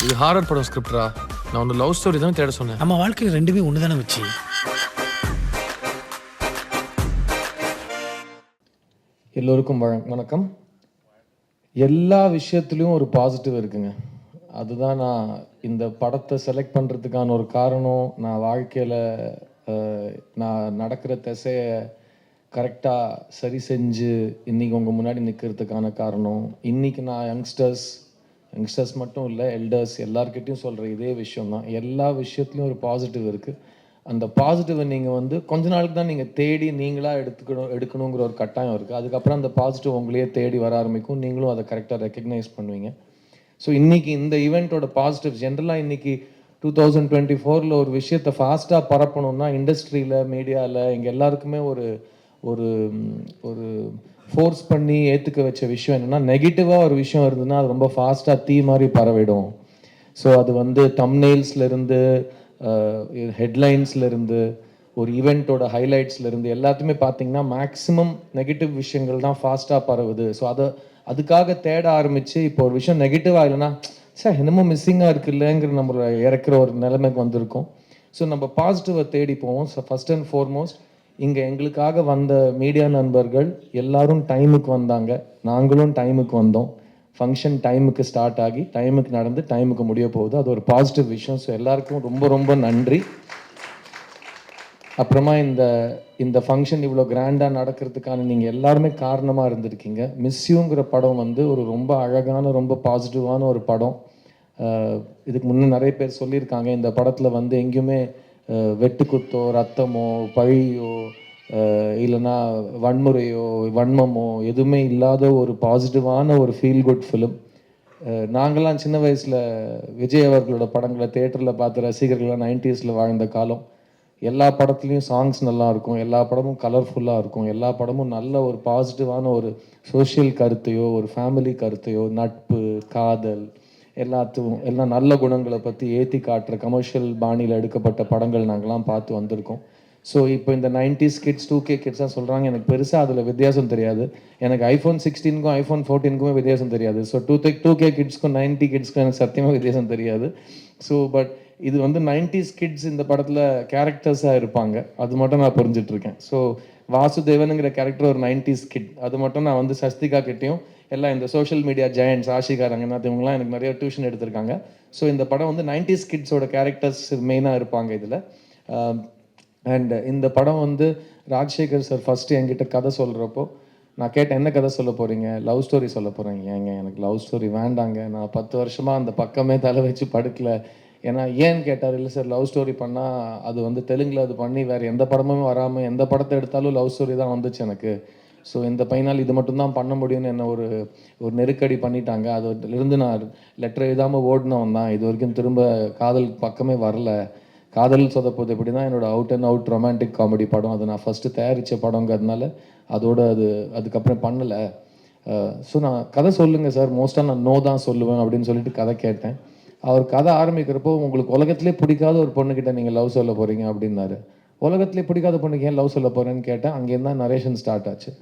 இது ஹாரர் படம் ஸ்கிரிப்டரா? நான் வந்து லவ் ஸ்டோரி தான் தேட சொன்னேன். நம்ம வாழ்க்கையில் ரெண்டுமே ஒன்று தானே வச்சு. எல்லோருக்கும் வணக்கம். எல்லா விஷயத்துலேயும் ஒரு பாசிட்டிவ் இருக்குங்க. அதுதான் நான் இந்த படத்தை செலக்ட் பண்ணுறதுக்கான ஒரு காரணம். நான் வாழ்க்கையில் நான் நடக்கிற திசையை கரெக்டாக சரி செஞ்சு இன்றைக்கி உங்கள் முன்னாடி நிற்கிறதுக்கான காரணம். இன்றைக்கி நான் யங்ஸ்டர்ஸ் மட்டும் இல்லை, எல்டர்ஸ் எல்லார்கிட்டையும் சொல்கிற இதே விஷயம்தான். எல்லா விஷயத்துலையும் ஒரு பாசிட்டிவ் இருக்குது. அந்த பாசிட்டிவை நீங்கள் வந்து கொஞ்ச நாளுக்கு தான் நீங்கள் தேடி நீங்களாக எடுக்கணுங்கிற ஒரு கட்டாயம் இருக்குது. அதுக்கப்புறம் அந்த பாசிட்டிவ் உங்களையே தேடி வர ஆரம்பிக்கும். நீங்களும் அதை கரெக்டாக ரெக்கக்னைஸ் பண்ணுவீங்க. ஸோ இன்றைக்கி இந்த ஈவெண்ட்டோட பாசிட்டிவ் ஜென்ரலாக இன்றைக்கி 2024 ஒரு விஷயத்தை ஃபாஸ்ட்டாக பரப்பணுன்னா இண்டஸ்ட்ரியில், மீடியாவில் எங்கள் எல்லாருக்குமே ஒரு ஒரு ஒரு ஃபோர்ஸ் பண்ணி ஏற்றுக்க வச்ச விஷயம் என்னென்னா, நெகட்டிவாக ஒரு விஷயம் இருந்ததுன்னா அது ரொம்ப ஃபாஸ்ட்டாக தீ மாதிரி பரவிடும். ஸோ அது வந்து தம்ப்நெயில்ஸ்லேருந்து ஹெட்லைன்ஸ்லேருந்து ஒரு ஈவெண்ட்டோட ஹைலைட்ஸ்லேருந்து எல்லாத்தையுமே பார்த்தீங்கன்னா மேக்ஸிமம் நெகட்டிவ் விஷயங்கள் தான் ஃபாஸ்ட்டாக பரவுது. ஸோ அதுக்காக தேட ஆரம்பித்து இப்போ ஒரு விஷயம் நெகட்டிவாக இல்லைன்னா சார் என்னமோ மிஸ்ஸிங்காக இருக்குல்லங்கிற நம்ம இறக்குற ஒரு நிலைமைக்கு வந்திருக்கோம். ஸோ நம்ம பாசிட்டிவை தேடி போவோம். ஸோ ஃபஸ்ட் அண்ட் ஃபார்மோஸ்ட் இங்கே எங்களுக்காக வந்த மீடியா நண்பர்கள் எல்லாரும் டைமுக்கு வந்தாங்க, நாங்களும் டைமுக்கு வந்தோம். ஃபங்க்ஷன் டைமுக்கு ஸ்டார்ட் ஆகி டைமுக்கு நடந்து டைமுக்கு முடிய போகுது. அது ஒரு பாசிட்டிவ் விஷயம். ஸோ எல்லாருக்கும் ரொம்ப ரொம்ப நன்றி. அப்புறமா இந்த ஃபங்க்ஷன் இவ்வளோ கிராண்டாக நடக்கிறதுக்கான நீங்கள் எல்லாருமே காரணமாக இருந்திருக்கீங்க. மிஸ்யூங்கிற படம் வந்து ஒரு ரொம்ப அழகான, ரொம்ப பாசிட்டிவான ஒரு படம். இதுக்கு முன்னே நிறைய பேர் சொல்லியிருக்காங்க, இந்த படத்தில் வந்து எங்கேயுமே வெட்டுக்குத்தோ, ரத்தமோ, பழியோ, இல்லைன்னா வன்முறையோ, வன்மமோ எதுவுமே இல்லாத ஒரு பாசிட்டிவான ஒரு ஃபீல் குட் ஃபிலிம். நாங்கள்லாம் சின்ன வயசில் விஜய் அவர்களோட படங்களை தேட்டரில் பார்த்த ரசிகர்கள்லாம் 90s வாழ்ந்த காலம். எல்லா படத்துலேயும் சாங்ஸ் நல்லா இருக்கும், எல்லா படமும் கலர்ஃபுல்லாக இருக்கும், எல்லா படமும் நல்ல ஒரு பாசிட்டிவான ஒரு சோஷியல் கருத்தையோ, ஒரு ஃபேமிலி கருத்தையோ, நட்பு, காதல் எல்லாம் நல்ல குணங்களை பற்றி ஏற்றி காட்டுற கமர்ஷியல் பாணியில் எடுக்கப்பட்ட படங்கள் நாங்கள்லாம் பார்த்து வந்திருக்கோம். ஸோ இப்போ இந்த 90s கிட்ஸ் 2K கிட்ஸாக சொல்கிறாங்க. எனக்கு பெருசாக அதில் வித்தியாசம் தெரியாது. எனக்கு iPhone 16க்கும் iPhone 14க்குமே வித்தியாசம் தெரியாது. ஸோ 2K கிட்ஸ்க்கும் 90 கிட்ஸ்க்கும் எனக்கு சத்தியமாக வித்தியாசம் தெரியாது. ஸோ பட் இது வந்து 90s கிட்ஸ் இந்த படத்தில் கேரக்டர்ஸாக இருப்பாங்க, அது மட்டும் நான் புரிஞ்சிட்ருக்கேன். ஸோ வாசுதேவனுங்கிற கேரக்டர் ஒரு 90s கிட், அது மட்டும் நான் வந்து சஸ்திகா கிட்டேயும் எல்லாம் இந்த social media giants Ashika Ranganath இவங்கலாம் எனக்கு நிறைய டியூஷன் எடுத்திருக்காங்க. ஸோ இந்த படம் வந்து 90s கிட்ஸோட கேரக்டர்ஸ் மெயினாக இருப்பாங்க இதில். அண்ட் இந்த படம் வந்து ராஜசேகர் சார் ஃபஸ்ட்டு என்கிட்ட கதை சொல்கிறப்போ நான் கேட்டேன், என்ன கதை சொல்ல போகிறீங்க? லவ் ஸ்டோரி சொல்ல போகிறேங்க. ஏங்க எனக்கு லவ் ஸ்டோரி வேண்டாங்க, நான் 10 வருஷமாக அந்த பக்கமே தலை வச்சு படுக்கல. ஏன்னா ஏன்னு கேட்டார். இல்லை சார், லவ் ஸ்டோரி பண்ணால் அது வந்து தெலுங்கில் அது பண்ணி வேறு எந்த படமும் வராமல் எந்த படத்தை எடுத்தாலும் லவ் ஸ்டோரி தான் வந்துச்சு எனக்கு. ஸோ இந்த பையனால் இது மட்டும்தான் பண்ண முடியும்னு என்ன ஒரு நெருக்கடி பண்ணிட்டாங்க. அதிலிருந்து நான் லெட்டர் எழுதாமல் ஓடினவன் தான். இது வரைக்கும் திரும்ப காதல் பக்கமே வரல. காதல் சொதப்போது எப்படி தான் என்னோடய out and out romantic comedy படம். அது நான் ஃபஸ்ட்டு தயாரித்த படங்கிறதுனால அதுக்கப்புறம் பண்ணலை. ஸோ நான் கதை சொல்லுங்கள் சார், மோஸ்ட்டாக நான் நோ தான் சொல்லுவேன் அப்படின்னு சொல்லிட்டு கதை கேட்டேன். அவர் கதை ஆரம்பிக்கிறப்போ, உங்களுக்கு உலகத்திலே பிடிக்காத ஒரு பொண்ணுக்கிட்ட நீங்கள் லவ் சொல்ல போகிறீங்க அப்படின்னாரு. உலகத்திலே பிடிக்காத பொண்ணுக்கு ஏன் லவ் சொல்ல போகிறேன்னு கேட்டேன். அங்கேருந்து தான் நரேஷன் ஸ்டார்ட் ஆச்சு.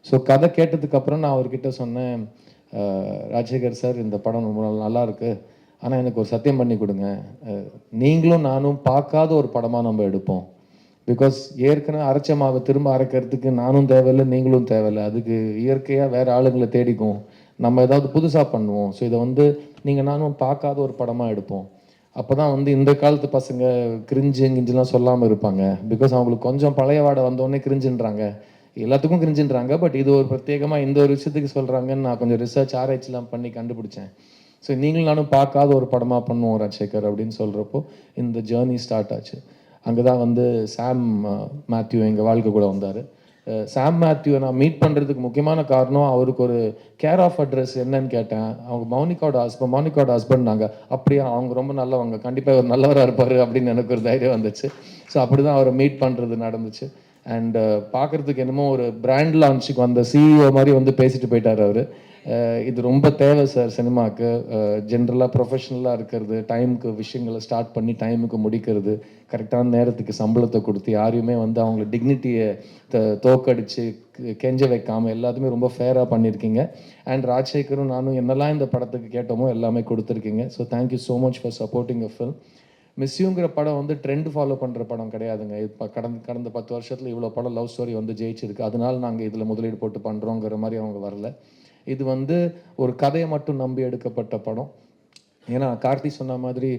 ஸோ கதை கேட்டதுக்கப்புறம் நான் அவர்கிட்ட சொன்னேன், ராஜசேகர் சார் இந்த படம் ரொம்ப நல்லா இருக்குது, ஆனால் எனக்கு ஒரு சத்தியம் பண்ணி கொடுங்க, நீங்களும் நானும் பார்க்காத ஒரு படமாக நம்ம எடுப்போம். பிகாஸ் ஏற்கனவே அரைச்ச மாவை திரும்ப அரைக்கிறதுக்கு நானும் தேவையில்லை, நீங்களும் தேவையில்லை. அதுக்கு இயற்கையாக வேறு ஆளுங்களை தேடிக்கும், நம்ம ஏதாவது புதுசாக பண்ணுவோம். ஸோ இதை வந்து நீங்கள் நானும் பார்க்காத ஒரு படமாக எடுப்போம். அப்போ தான் வந்து இந்த காலத்து பசங்க கிரிஞ்சுலாம் சொல்லாமல் இருப்பாங்க. பிகாஸ் அவங்களுக்கு கொஞ்சம் பழைய வாடை வந்தோடனே கிரிஞ்சுன்றாங்க, எல்லாத்துக்கும் கிரிஞ்சுன்றாங்க. பட் இது ஒரு பிரத்யேகமாக இந்த ஒரு விஷயத்துக்கு சொல்கிறாங்கன்னு நான் கொஞ்சம் ரிசர்ச் ஆராய்ச்சிலாம் பண்ணி கண்டுபிடிச்சேன். ஸோ நீங்களும் நானும் பார்க்காத ஒரு படமாக பண்ணுவோம் ராஜசேகர் அப்படின்னு சொல்கிறப்போ இந்த ஜேர்னி ஸ்டார்ட் ஆச்சு. அங்கே தான் வந்து சாம் மேத்யூ எங்கள் வாழ்க்கை கூட வந்தார். சாம் மேத்யூவை நான் மீட் பண்ணுறதுக்கு முக்கியமான காரணம், அவருக்கு ஒரு கேர் ஆஃப் அட்ரஸ் என்னன்னு கேட்டேன். அவங்க மௌனிகாவோட ஹஸ்பண்ட் நாங்கள். அப்படியா, அவங்க ரொம்ப நல்லவங்க, கண்டிப்பாக ஒரு நல்லவராக இருப்பார் அப்படின்னு எனக்கு ஒரு தைரியம் வந்துச்சு. ஸோ அப்படி தான் அவரை மீட் பண்ணுறது நடந்துச்சு. அண்ட் பார்க்குறதுக்கு என்னமோ ஒரு பிராண்ட் லான்ச்சுக்கு வந்த CEO மாதிரி வந்து பேசிட்டு போயிட்டார் அவர். இது ரொம்ப தேவை சார் சினிமாவுக்கு. ஜென்ரலாக ப்ரொஃபஷ்னலாக இருக்கிறது, டைமுக்கு விஷயங்களை ஸ்டார்ட் பண்ணி டைமுக்கு முடிக்கிறது, கரெக்டான நேரத்துக்கு சம்பளத்தை கொடுத்து யாரையுமே வந்து அவங்கள டிக்னிட்டியை தோக்கடிச்சு கெஞ்ச வைக்காமல் எல்லாத்தையுமே ரொம்ப ஃபேராக பண்ணியிருக்கீங்க. அண்ட் ராஜசேகரும் நானும் என்னெல்லாம் இந்த படத்துக்கு கேட்டோமோ எல்லாமே கொடுத்துருக்கீங்க. So thank you so much for supporting a film. மிஸ்யூங்கிற படம் வந்து ட்ரெண்ட் ஃபாலோ பண்ணுற படம் கிடையாதுங்க. இப்போ கடந்த 10 வருஷத்தில் இவ்வளோ படம் லவ் ஸ்டோரி வந்து ஜெயிச்சிருக்கு, அதனால நாங்கள் இதில் முதலீடு போட்டு பண்ணுறோங்கிற மாதிரி அவங்க வரல. இது வந்து ஒரு கதையை மட்டும் நம்பி எடுக்கப்பட்ட படம். ஏன்னா கார்த்தி சொன்ன மாதிரி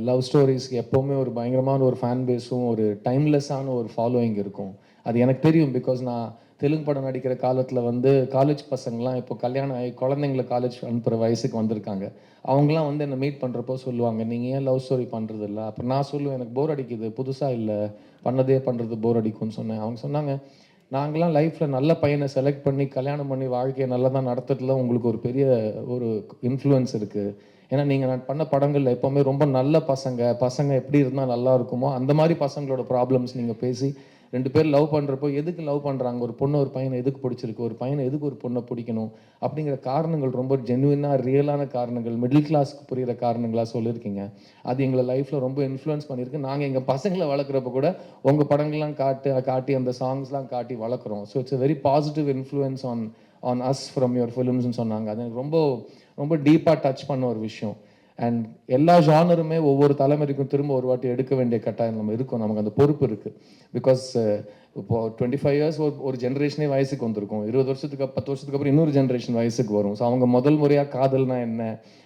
லவ் ஸ்டோரிஸ்க்கு எப்போவுமே ஒரு பயங்கரமான ஒரு ஃபேன் பேஸும் ஒரு டைம்லெஸ்ஸான ஒரு ஃபாலோயிங் இருக்கும். அது எனக்கு தெரியும். பிகாஸ் நான் தெலுங்கு படம் நடிக்கிற காலத்தில் வந்து காலேஜ் பசங்கள்லாம் இப்போ கல்யாணம் ஆகி குழந்தைங்கள காலேஜ் அனுப்புகிற வயசுக்கு வந்திருக்காங்க. அவங்களாம் வந்து என்னை மீட் பண்ணுறப்போ சொல்லுவாங்க, நீங்கள் ஏன் லவ் ஸ்டோரி பண்ணுறது இல்லை? அப்போ நான் சொல்லுவேன், எனக்கு போர் அடிக்குது, புதுசாக இல்லை, பண்ணதே பண்ணுறது போர் அடிக்கும்னு சொன்னேன். அவங்க சொன்னாங்க, நாங்களாம் லைஃப்பில் நல்ல பையனை செலக்ட் பண்ணி கல்யாணம் பண்ணி வாழ்க்கையை நல்லா தான் நடத்துறதுல உங்களுக்கு ஒரு பெரிய ஒரு இன்ஃப்ளூயன்ஸ் இருக்குது. ஏன்னா நீங்கள் நான் பண்ண படங்களில் எப்போவுமே ரொம்ப நல்ல பசங்க எப்படி இருந்தால் நல்லா இருக்குமோ அந்த மாதிரி பசங்களோட ப்ராப்ளம்ஸ் நீங்கள் பேசி 2 பேர் லவ் பண்ணுறப்போ எதுக்கு லவ் பண்ணுறாங்க, ஒரு பொண்ணு ஒரு பையனை எதுக்கு பிடிச்சிருக்கு, ஒரு பையனை எதுக்கு ஒரு பொண்ணை பிடிக்கணும் அப்படிங்கிற காரணங்கள் ரொம்ப ஜென்யூனாக ரியலான காரணங்கள், மிடில் கிளாஸ்க்கு புரிகிற காரணங்களாக சொல்லியிருக்கீங்க. அது எங்களை லைஃப்பில் ரொம்ப இன்ஃப்ளூயன்ஸ் பண்ணியிருக்கு. நாங்கள் எங்கள் பசங்களை வளர்க்குறப்ப கூட உங்கள் படங்கள்லாம் காட்டி அந்த சாங்ஸ்லாம் காட்டி வளர்க்குறோம். So it's a very positive influence on us from your ஃபிலிம்ஸ்னு சொன்னாங்க. அது எனக்கு ரொம்ப ரொம்ப டீப்பாக டச் பண்ண ஒரு விஷயம். அண்ட் எல்லா ஜானருமே ஒவ்வொரு தலைமுறைக்கும் திரும்ப ஒரு வாட்டி எடுக்க வேண்டிய கட்டாயம் நம்ம இருக்கும், நமக்கு அந்த பொறுப்பு இருக்குது. பிகாஸ் இப்போ 25 இயர்ஸ் ஒரு ஜென்ரேஷனே வயசுக்கு வந்திருக்கும், 20 வருஷத்துக்கு 10 வருஷத்துக்கு அப்புறம் இன்னொரு ஜென்ரேஷன் வயசுக்கு வரும். ஸோ அவங்க முதல் முறையாக காதல்னா என்ன,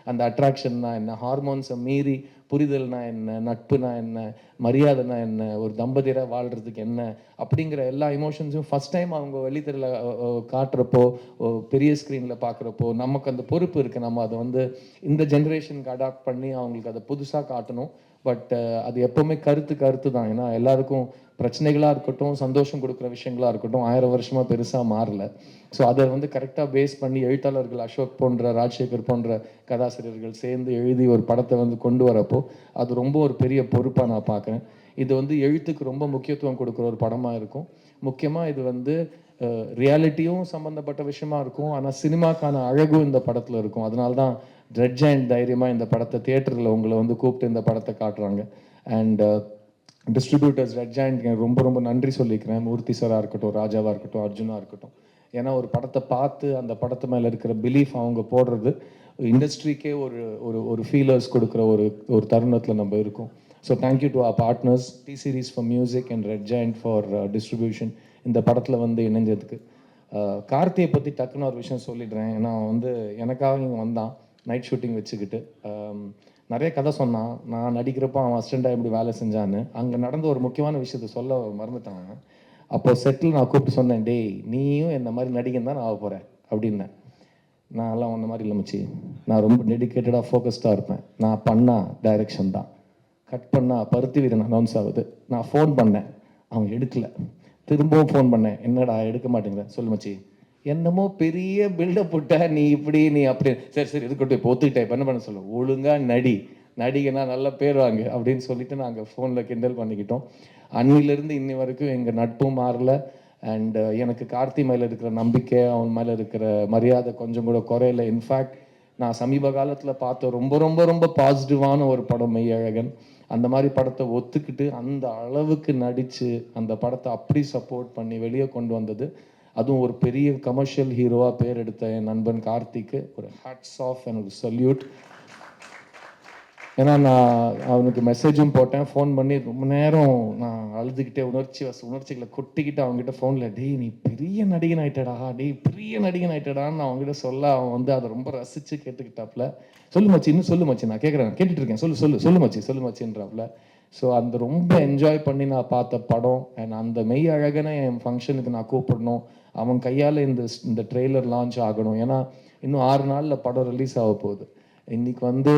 அந்த அட்ராக்ஷன்னா என்ன, ஹார்மோன்ஸை மீறி புரிதல்னா என்ன, நட்புனா என்ன, மரியாதைனா என்ன, ஒரு தம்பதியராக வாழ்கிறதுக்கு என்ன அப்படிங்கிற எல்லா இமோஷன்ஸும் ஃபஸ்ட் டைம் அவங்க வெளித்தரில் காட்டுறப்போ, பெரிய ஸ்க்ரீனில் பார்க்குறப்போ நமக்கு அந்த பொறுப்பு இருக்குது. நம்ம அதை வந்து இந்த ஜென்ரேஷனுக்கு அடாப்ட் பண்ணி அவங்களுக்கு அதை புதுசாக காட்டணும். பட் அது எப்போவுமே கருத்து தான். ஏன்னா எல்லாருக்கும் பிரச்சனைகளாக இருக்கட்டும், சந்தோஷம் கொடுக்குற விஷயங்களாக இருக்கட்டும், 1000 வருஷமாக பெருசாக மாறல. ஸோ அதை வந்து கரெக்டாக பேஸ் பண்ணி எழுத்தாளர்கள் அசோக் போன்ற, ராஜசேகர் போன்ற கதாசிரியர்கள் சேர்ந்து எழுதி ஒரு படத்தை வந்து கொண்டு வரப்போ அது ரொம்ப ஒரு பெரிய பொறுப்பாக நான் பார்க்குறேன். இது வந்து எழுத்துக்கு ரொம்ப முக்கியத்துவம் கொடுக்குற ஒரு படமாக இருக்கும். முக்கியமாக இது வந்து ரியாலிட்டியும் சம்மந்தப்பட்ட விஷயமா இருக்கும். ஆனால் சினிமாக்கான அழகும் இந்த படத்தில் இருக்கும். அதனால தான் ரெட் ஜெயண்ட் தைரியமாக இந்த படத்தை தியேட்டரில் உங்களை வந்து கூப்பிட்டு இந்த படத்தை காட்டுறாங்க. அண்ட் டிஸ்ட்ரிபியூட்டர்ஸ் ரெட் ஜெயண்ட் ரொம்ப ரொம்ப நன்றி சொல்லிக்கிறேன். மூர்த்தி சாராக இருக்கட்டும், ராஜாவாக இருக்கட்டும், அர்ஜுனாக இருக்கட்டும். ஏன்னா ஒரு படத்தை பார்த்து அந்த படத்து மேலே இருக்கிற பிலீஃப் அவங்க போடுறது இண்டஸ்ட்ரிக்கே ஒரு ஒரு ஒரு ஃபீலர்ஸ் கொடுக்குற ஒரு தருணத்தில் நம்ம இருக்கோம். So thank you to our partners T Series for music and Red Giant for distribution இந்த படத்தில் வந்து இணைஞ்சதுக்கு. கார்த்தியை பற்றி டக்குன்னு ஒரு விஷயம் சொல்லிடுறேன். ஏன்னா வந்து எனக்காக இங்கே வந்தான் நைட் ஷூட்டிங் வச்சுக்கிட்டு. நிறைய கதை சொன்னான், நான் நடிக்கிறப்போ அவன் அசிஸ்டண்ட்டாக எப்படி வேலை செஞ்சான்னு. அங்கே நடந்த ஒரு முக்கியமான விஷயத்த சொல்ல மறந்துட்டாங்க. அப்போ செட்டில் நான் கூப்பிட்டு சொன்னேன், டேய் நீயும் இந்த மாதிரி நடிகன் தான் நான் ஆக போகிறேன் அப்படின்னேன். நான் எல்லாம் அந்த மாதிரி இல்லை மச்சி, நான் ரொம்ப டெடிக்கேட்டடாக ஃபோக்கஸ்டாக இருப்பேன். நான் பண்ணால் டைரெக்ஷன் தான், கட் பண்ணால் பருத்தி வீரன் அனௌன்ஸ் ஆகுது. நான் ஃபோன் பண்ணேன், அவங்க எடுக்கலை. திரும்பவும் ஃபோன் பண்ணேன், என்னடா எடுக்க மாட்டேங்கிற, சொல்லு மச்சி. என்னமோ பெரிய பில்டப் விட்ட, நீ இப்படி நீ அப்படி, சரி சரி இதுக்கிட்ட இப்போ ஒத்துக்கிட்டேன், இப்போ என்ன பண்ண சொல்லு, ஒழுங்காக நடிகனா நல்ல பேர் வாங்க அப்படின்னு சொல்லிட்டு நாங்கள் ஃபோனில் கிண்டல் பண்ணிக்கிட்டோம். அன்னிலிருந்து இன்னி வரைக்கும் எங்கள் நட்பும் மாறல. அண்ட் எனக்கு கார்த்தி மேலே இருக்கிற நம்பிக்கை, அவன் மேலே இருக்கிற மரியாதை கொஞ்சம் கூட குறையல. இன்ஃபேக்ட் நான் சமீப காலத்தில் பார்த்த ரொம்ப ரொம்ப ரொம்ப பாசிட்டிவான ஒரு படம் மெய்யழகன். அந்த மாதிரி படத்தை ஒத்துக்கிட்டு அந்த அளவுக்கு நடித்து அந்த படத்தை அப்படி சப்போர்ட் பண்ணி வெளியே கொண்டு வந்தது, அதுவும் ஒரு பெரிய கமர்ஷியல் ஹீரோவாக பேர் எடுத்த என் நண்பன் கார்த்திக்கு ஒரு ஹேட்ஸ் ஆஃப் அண்ட் ஒரு சல்யூட். ஏன்னா நான் அவனுக்கு மெசேஜும் போட்டேன், ஃபோன் பண்ணி ரொம்ப நேரம் நான் அழுதுகிட்டே உணர்ச்சிகளை கொட்டிக்கிட்டு அவங்ககிட்ட ஃபோனில், டேய் நீ பெரிய நடிகன் ஆகிட்டடா, டேய் பெரிய நடிகன் ஆகிட்டடான்னு அவங்ககிட்ட சொல்ல, அவன் வந்து அதை ரொம்ப ரசித்து கேட்டுக்கிட்டாப்புல. சொல்லு மச்சி, இன்னும் சொல்லு மச்சி, நான் கேட்டுட்டு இருக்கேன், சொல்லு மச்சின்றாப்புல. ஸோ அந்த ரொம்ப என்ஜாய் பண்ணி நான் பார்த்த படம். அண்ட் அந்த மெய் அழகனை என் ஃபங்க்ஷனுக்கு நான் கூப்பிடணும், அவன் கையால் இந்த ட்ரெய்லர் லான்ச் ஆகணும். ஏன்னா இன்னும் 6 நாளில் படம் ரிலீஸ் ஆக போகுது. இன்னைக்கு வந்து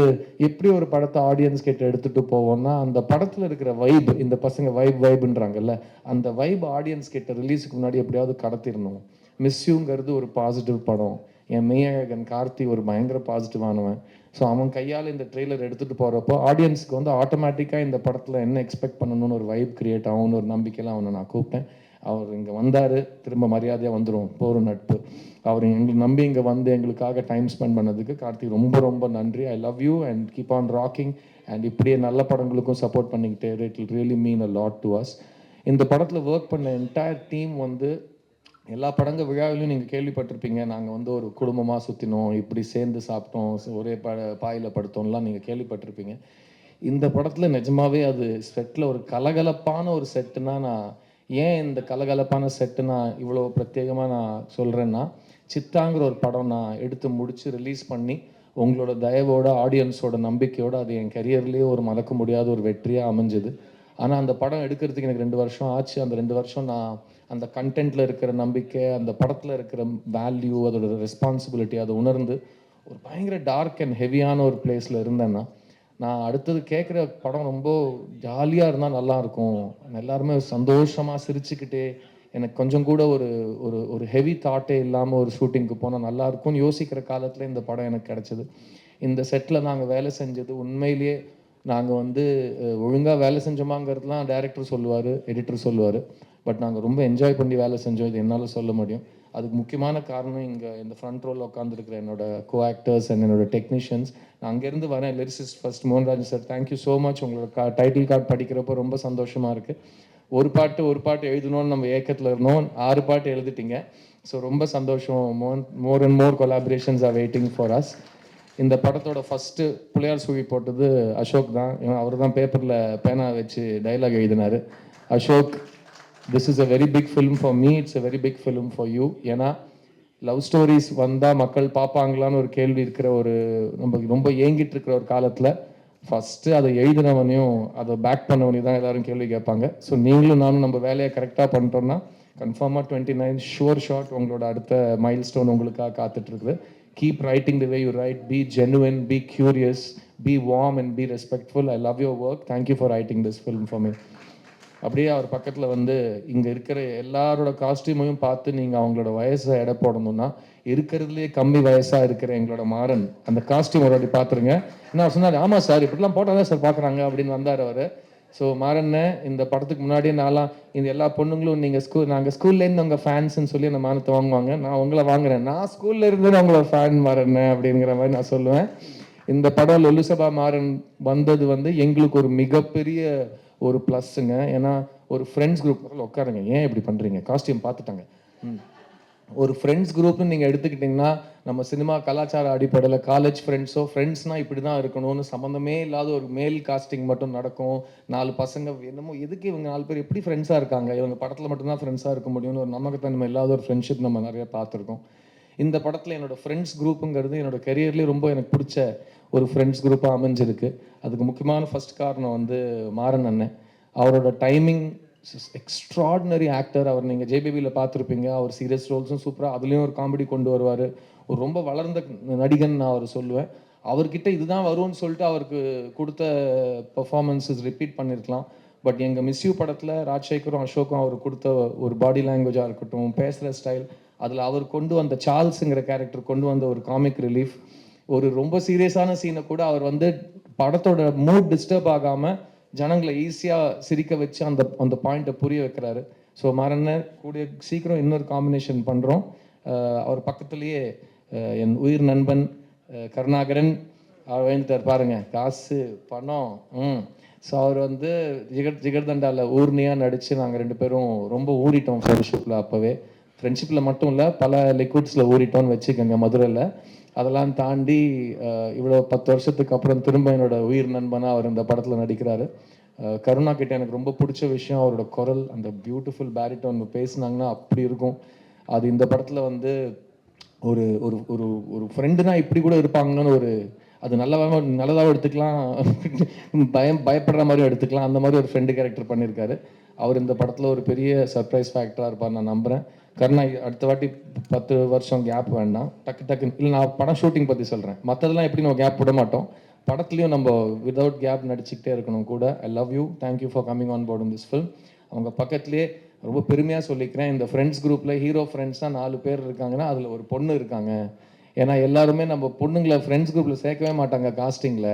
எப்படி ஒரு படத்தை ஆடியன்ஸ் கிட்ட எடுத்துகிட்டு போவோம்னா, அந்த படத்தில் இருக்கிற வைப், இந்த பசங்க வைப்ன்றாங்கல்ல, அந்த வைப் ஆடியன்ஸ் கிட்ட ரிலீஸுக்கு முன்னாடி எப்படியாவது கடத்திடணும். மிஸ்யூங்கிறது ஒரு பாசிட்டிவ் படம், என் மெய்யழகன் கார்த்தி ஒரு பயங்கர பாசிட்டிவானவன். ஸோ அவன் கையால் இந்த ட்ரெய்லர் எடுத்துகிட்டு போகிறப்போ ஆடியன்ஸுக்கு வந்து ஆட்டோமேட்டிக்காக இந்த படத்தில் என்ன எக்ஸ்பெக்ட் பண்ணணும்னு ஒரு வைப் கிரியேட் ஆகும்னு ஒரு நம்பிக்கையில் அவனை நான் கூப்பிட்டேன். அவர் இங்கே வந்தார், திரும்ப மரியாதையாக வந்துடும் போகிற நட்பு. அவர் எங்களை நம்பி இங்கே வந்து எங்களுக்காக டைம் ஸ்பெண்ட் பண்ணதுக்கு கார்த்திக் ரொம்ப ரொம்ப நன்றி. ஐ love you and keep on rocking. And இப்படியே நல்ல படங்களுக்கும் சப்போர்ட் பண்ணிக்கிட்டே it will really mean a lot to us. இந்த படத்தில் ஒர்க் பண்ண என்டையர் டீம் வந்து எல்லா படங்க விழாவிலையும் நீங்கள் கேள்விப்பட்டிருப்பீங்க. நாங்கள் வந்து ஒரு குடும்பமாக சுற்றினோம், இப்படி சேர்ந்து சாப்பிட்டோம், ஒரே பாயில் படுத்தோம்லாம் நீங்கள் கேள்விப்பட்டிருப்பீங்க. இந்த படத்தில் நிஜமாவே அது செட்டில் ஒரு கலகலப்பான ஒரு செட்டுனா, நான் ஏன் இந்த கலகலப்பான செட்டு நான் இவ்வளோ பிரத்யேகமாக நான் சொல்கிறேன்னா, சித்தாங்கிற ஒரு படம் நான் எடுத்து முடித்து ரிலீஸ் பண்ணி உங்களோட தயவோட ஆடியன்ஸோட நம்பிக்கையோடு அது என் கரியர்லேயே ஒரு மறக்க முடியாத ஒரு வெற்றியாக அமைஞ்சுது. ஆனால் அந்த படம் எடுக்கிறதுக்கு எனக்கு 2 வருஷம் ஆச்சு. அந்த 2 வருஷம் நான் அந்த கண்டென்ட்டில் இருக்கிற நம்பிக்கை, அந்த படத்தில் இருக்கிற வேல்யூ, அதோட ரெஸ்பான்சிபிலிட்டி அதை உணர்ந்து ஒரு பயங்கர டார்க் அண்ட் ஹெவியான ஒரு பிளேஸில் இருந்தேன்னா, நான் அடுத்தது கேட்குற படம் ரொம்ப ஜாலியாக இருந்தால் நல்லாயிருக்கும், எல்லாருமே சந்தோஷமாக சிரிச்சுக்கிட்டே எனக்கு கொஞ்சம் கூட ஒரு ஒரு ஒரு ஹெவி தாட்டே இல்லாமல் ஒரு ஷூட்டிங்க்கு போனால் நல்லாயிருக்கும்னு யோசிக்கிற காலத்தில் இந்த படம் எனக்கு கிடச்சிது. இந்த செட்டில் நாங்கள் வேலை செஞ்சது உண்மையிலேயே நாங்கள் வந்து ஒழுங்காக வேலை செஞ்சோமாங்கிறதுலாம் டைரக்டர் சொல்லுவார், எடிட்டர் சொல்லுவார். பட் நாங்கள் ரொம்ப என்ஜாய் பண்ணி வேலை செஞ்சோம், இது என்னால் சொல்ல முடியும். அதுக்கு முக்கியமான காரணம் இங்கே இந்த ஃப்ரண்ட் ரோலில் உட்காந்துருக்கிற என்னோட கோ ஆக்டர்ஸ் அண்ட் என்னோட டெக்னீஷியன்ஸ். நான் அங்கேருந்து வரேன், lyricist first Mohanraj sir, thank you so much. உங்களோட டைட்டில் கார்டு படிக்கிறப்போ ரொம்ப சந்தோஷமாக இருக்குது. ஒரு பாட்டு எழுதணும்னு நம்ம ஏக்கத்தில் இருந்தோம், 6 பாட்டு எழுதிட்டீங்க. ஸோ ரொம்ப சந்தோஷம். More and more collaborations are waiting for us. இந்த படத்தோட ஃபஸ்ட்டு புள்ளையார் சுழி போட்டது அசோக் தான். அவர் தான் பேப்பரில் பேனா வச்சு டைலாக் எழுதினார். Ashok, this is a very big film for me, it's a very big film for you. ஏன்னா லவ் ஸ்டோரிஸ் வந்தால் மக்கள் பார்ப்பாங்களான்னு ஒரு கேள்வி இருக்கிற ஒரு ரொம்ப ஏங்கிட்டு இருக்கிற ஒரு காலத்தில் ஃபஸ்ட்டு அதை எழுதினவனையும் அதை பேக் பண்ணவனையும் தான் எல்லோரும் கேள்வி கேட்பாங்க. ஸோ நீங்களும் நானும் நம்ம வேலையை கரெக்டாக பண்ணிட்டோம்னா கன்ஃபார்மாக 29 ஷுவர் ஷாட் உங்களோட அடுத்த மைல் ஸ்டோன் உங்களுக்காக காத்துட்ருக்குது. Keep writing the way you write, be genuine, be curious, be warm and be respectful. I love your work. Thank you for writing this film for me. அப்படியே அவர் பக்கத்தில் வந்து இங்கே இருக்கிற எல்லாரோட காஸ்டியூமையும் பார்த்து நீங்கள் அவங்களோட வயசை எடை போடணும்னா இருக்கிறதுலே கம்மி வயசாக இருக்கிற எங்களோட மாறன் அந்த காஸ்டியூம் ஒரு வாட்டி பார்த்துருங்க. என்ன சொன்னார், ஆமாம் சார் இப்படிலாம் போட்டால் தான் சார் பார்க்குறாங்க அப்படின்னு வந்தார் அவர். ஸோ மாறன்னு இந்த படத்துக்கு முன்னாடியே நான்லாம் இந்த எல்லா பொண்ணுங்களும் நீங்கள் நாங்கள் ஸ்கூல்லேருந்து உங்கள் ஃபேன்ஸ்ன்னு சொல்லி அந்த மானத்தை வாங்குவாங்க, நான் உங்களை வாங்குறேன், நான் ஸ்கூல்ல இருந்து உங்களோட ஃபேன் மாறன்னு அப்படிங்கிற மாதிரி நான் சொல்லுவேன். இந்த படம் லொலுசபா மாறன் வந்தது வந்து எங்களுக்கு ஒரு மிகப்பெரிய ஒரு ப்ளஸ்ஸுங்க. ஏன்னா ஒரு ஃப்ரெண்ட்ஸ் குரூப் உட்காருங்க, ஏன் இப்படி பண்ணுறீங்க, காஸ்டியூம் பார்த்துட்டாங்க. ஒரு ஃப்ரெண்ட்ஸ் குரூப்னு நீங்கள் எடுத்துக்கிட்டிங்கன்னா நம்ம சினிமா கலாச்சார அடிப்படையில் காலேஜ் ஃப்ரெண்ட்ஸ்னால் இப்படி தான் இருக்கணும்னு சம்மந்தமே இல்லாத ஒரு மேல் காஸ்டிங் மட்டும் நடக்கும். 4 பசங்க என்னமோ எதுக்கு இவங்க 4 பேர் எப்படி ஃப்ரெண்ட்ஸாக இருக்காங்க, இவங்க படத்தில் மட்டும்தான் ஃப்ரெண்ட்ஸாக இருக்க முடியும்னு ஒரு நமக்குத்தன்மை இல்லாத ஒரு ஃப்ரெண்ட்ஷிப் நம்ம நிறைய பார்த்துருக்கோம். இந்த படத்தில் என்னோடய ஃப்ரெண்ட்ஸ் குரூப்புங்கிறது என்னோடய கெரியர்லேயே ரொம்ப எனக்கு பிடிச்ச ஒரு ஃப்ரெண்ட்ஸ் குரூப்பாக அமைஞ்சிருக்கு. அதுக்கு முக்கியமான ஃபர்ஸ்ட் காரணம் வந்து மாறன் அண்ணன். அவரோட டைமிங், எக்ஸ்ட்ராடினரி ஆக்டர். அவர் நீங்கள் ஜேபிபியில் பார்த்துருப்பீங்க, அவர் சீரியஸ் ரோல்ஸும் சூப்பராக அதுலேயும் ஒரு காமெடி கொண்டு வருவார். ஒரு ரொம்ப வளர்ந்த நடிகன் நான் அவர் சொல்லுவேன். அவர்கிட்ட இதுதான் வரும்னு சொல்லிட்டு அவருக்கு கொடுத்த பர்ஃபார்மன்ஸஸ் ரிப்பீட் பண்ணியிருக்கலாம். பட் எங்கள் மிஸ்யூ படத்தில் ராஜசேகரும் அசோக்கும் அவர் கொடுத்த ஒரு பாடி லாங்குவேஜாக இருக்கட்டும், பேசுகிற ஸ்டைல், அதில் அவர் கொண்டு வந்த சார்ல்ஸுங்கிற கேரக்டர் கொண்டு வந்த ஒரு காமிக் ரிலீஃப், ஒரு ரொம்ப சீரியஸான சீனை கூட அவர் வந்து படத்தோட மூட் டிஸ்டர்ப் ஆகாமல் ஜனங்களை ஈஸியாக சிரிக்க வச்சு அந்த அந்த பாயிண்ட்டை புரிய வைக்கிறாரு. ஸோ மாறன்ன கூடிய சீக்கிரம் இன்னொரு காம்பினேஷன் பண்ணுறோம். அவர் பக்கத்துலேயே என் உயிர் நண்பன் கருணாகரன் அவர் வேண்டுட்டார் பாருங்க, காசு பணம். ஸோ அவர் வந்து ஜிகர்தண்டாவில் ஊர்னியாக நடித்து நாங்கள் 2 பேரும் ரொம்ப ஊறிட்டோம் ஃப்ரெண்ட்ஷிப்பில். அப்போவே ஃப்ரெண்ட்ஷிப்பில் மட்டும் இல்லை, பல லிக்விட்ஸில் ஊறிட்டோம்னு வச்சுக்கோங்க மதுரையில். அதெல்லாம் தாண்டி இவ்வளோ 10 வருஷத்துக்கு அப்புறம் திரும்ப என்னோட உயிர் நண்பனாக அவர் இந்த படத்தில் நடிக்கிறாரு. கருணா கிட்ட எனக்கு ரொம்ப பிடிச்ச விஷயம் அவரோட குரல், அந்த பியூட்டிஃபுல் பேரிட்டோன் பேசினாங்கன்னா அப்படி இருக்கும். அது இந்த படத்தில் வந்து ஒரு ஒரு ஒரு ஒரு ஃப்ரெண்டுனா இப்படி கூட இருப்பாங்கன்னு ஒரு அது நல்லதாகவும் எடுத்துக்கலாம், பயப்படுற மாதிரியும் எடுத்துக்கலாம். அந்த மாதிரி ஒரு ஃப்ரெண்டு கேரக்டர் பண்ணியிருக்காரு. அவர் இந்த படத்தில் ஒரு பெரிய சர்ப்ரைஸ் ஃபேக்டராக இருப்பார் நான் நம்புகிறேன். கருணா அடுத்த வாட்டி 10 வருஷம் கேப் வேண்டாம், டக்குன்னு இல்லை, நான் படம் ஷூட்டிங் பற்றி சொல்கிறேன், மற்றதெல்லாம் எப்படி நம்ம கேப் விட மாட்டோம், படத்துலையும் நம்ம விதவுட் கேப் நடிச்சுக்கிட்டே இருக்கணும் கூட. I love you, thank you for coming on board in this film. அவங்க பக்கத்துலேயே ரொம்ப பெருமையாக சொல்லிக்கிறேன், இந்த ஃப்ரெண்ட்ஸ் குரூப்பில் ஹீரோ ஃப்ரெண்ட்ஸாக 4 பேர் இருக்காங்கன்னா அதில் ஒரு பொண்ணு இருக்காங்க. ஏன்னா எல்லாருமே நம்ம பொண்ணுங்களை ஃப்ரெண்ட்ஸ் குரூப்பில் சேர்க்கவே மாட்டாங்க காஸ்டிங்கில்.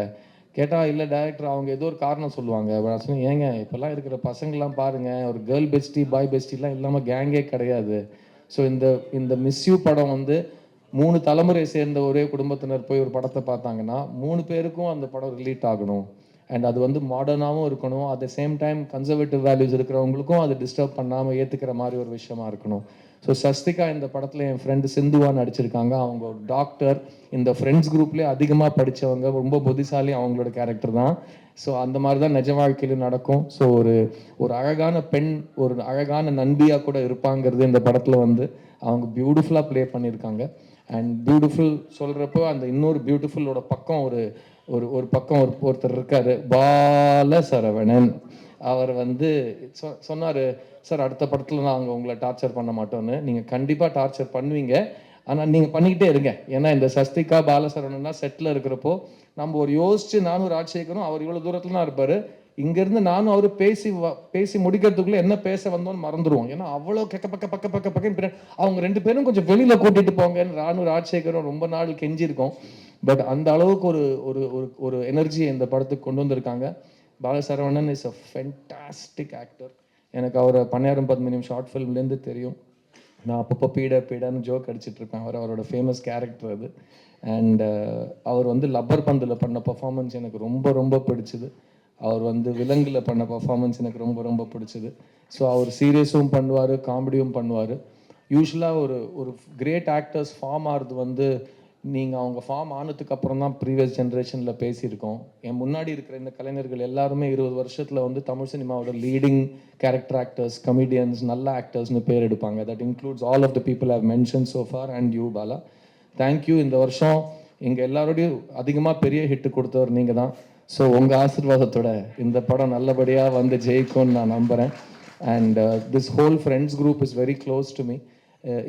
கேட்டால் இல்லை டேரக்டர் அவங்க ஏதோ ஒரு காரணம் சொல்லுவாங்க. நான் சொன்னேன், ஏங்க இப்போல்லாம் இருக்கிற பசங்கள்லாம் பாருங்கள், ஒரு கேர்ள் பெஸ்டி பாய் பெஸ்டிலாம் இல்லாமல் கேங்கே கிடையாது. ஸோ இந்த இந்த மிஸ் யூ படம் வந்து 3 தலைமுறை சேர்ந்த ஒரே குடும்பத்தினர் போய் ஒரு படத்தை பார்த்தாங்கன்னா 3 பேருக்கும் அந்த படம் ரிலேட் ஆகணும். அண்ட் அது வந்து மாடர்னாகவும் இருக்கணும், at the same time conservative values இருக்கிறவங்களுக்கும் அது டிஸ்டர்ப் பண்ணாமல் ஏற்றுக்கிற மாதிரி ஒரு விஷயமா இருக்கணும். ஸோ சஸ்திகா இந்த படத்தில் என் ஃப்ரெண்டு சிந்துவா நடிச்சிருக்காங்க. அவங்க ஒரு டாக்டர், இந்த ஃப்ரெண்ட்ஸ் குரூப்லேயே அதிகமாக படித்தவங்க, ரொம்ப புத்திசாலி அவங்களோட கேரக்டர் தான். ஸோ அந்த மாதிரி தான் நிஜ வாழ்க்கையிலும் நடக்கும். ஸோ ஒரு ஒரு அழகான பெண், ஒரு அழகான நண்பியாக கூட இருப்பாங்கிறது இந்த படத்தில் வந்து அவங்க பியூட்டிஃபுல்லாக ப்ளே பண்ணியிருக்காங்க. அண்ட் பியூட்டிஃபுல் சொல்கிறப்போ அந்த இன்னொரு பியூட்டிஃபுல்லோட பக்கம் ஒரு ஒரு ஒரு பக்கம் ஒருத்தர் இருக்கார், பால சரவணன். அவர் வந்து சொன்னார், சார் அடுத்த படத்தில் நாங்கள் உங்களை டார்ச்சர் பண்ண மாட்டோன்னு. நீங்கள் கண்டிப்பாக டார்ச்சர் பண்ணுவீங்க, ஆனால் நீங்கள் பண்ணிக்கிட்டே இருங்க. ஏன்னா இந்த சஸ்திகா பாலசரவணன்னா செட்டில் இருக்கிறப்போ நம்ம ஒரு யோசிச்சு நானும் ராஜசேகரும், அவர் இவ்வளோ தூரத்தில் தான் இருப்பார், இங்கேருந்து நானும் அவர் பேசி முடிக்கிறதுக்குள்ளே என்ன பேச வந்தோன்னு மறந்துடுவோம். ஏன்னா அவ்வளோ பக்க அவங்க 2 பேரும் கொஞ்சம் வெளியில் கூட்டிகிட்டு போங்கன்னு நானும் ராஜசேகரும் ரொம்ப நாள் கெஞ்சிருக்கோம். பட் அந்த அளவுக்கு ஒரு ஒரு ஒரு எனர்ஜி இந்த படத்துக்கு கொண்டு வந்திருக்காங்க. Bala Saravanan is a fantastic actor. எனக்கு அவரை பண்ணையாரம் பத்மினியும் ஷார்ட் ஃபிலிம்லேருந்து தெரியும். நான் அப்பப்போ பீடான்னு ஜோக் அடிச்சிட்டு இருப்பேன். அவரோட ஃபேமஸ் கேரக்டர் அது. அண்ட் அவர் வந்து லப்பர் பந்தில் பண்ண பர்ஃபார்மன்ஸ் எனக்கு ரொம்ப ரொம்ப பிடிச்சிது. அவர் வந்து விலங்கில் பண்ண பர்ஃபார்மன்ஸ் எனக்கு ரொம்ப ரொம்ப பிடிச்சிது. ஸோ அவர் சீரியஸும் பண்ணுவார், காமெடியும் பண்ணுவார். யூஸ்வலாக ஒரு ஒரு கிரேட் ஆக்டர்ஸ் ஃபார்ம் ஆகிறது வந்து நீங்கள் அவங்க ஃபார்ம் ஆனதுக்கு அப்புறம் தான் ப்ரீவியஸ் ஜென்ரேஷனில் பேசியிருக்கோம். என் முன்னாடி இருக்கிற இந்த கலைஞர்கள் எல்லாருமே 20 வருஷத்தில் வந்து தமிழ் சினிமாவோட லீடிங் கேரக்டர் ஆக்டர்ஸ், கமெடியன்ஸ், நல்ல ஆக்டர்ஸ்னு பேர் எடுப்பாங்க. That includes all of the people I've mention so far and you Bala. Thank you. இந்த வருஷம் எங்கள் எல்லாரோடையும் அதிகமாக பெரிய ஹிட்டு கொடுத்தவர் நீங்கள் தான். ஸோ உங்கள் ஆசீர்வாதத்தோட இந்த படம் நல்லபடியாக வந்து ஜெயிக்கும்னு நான் நம்புகிறேன். And this whole friends group is very close to me.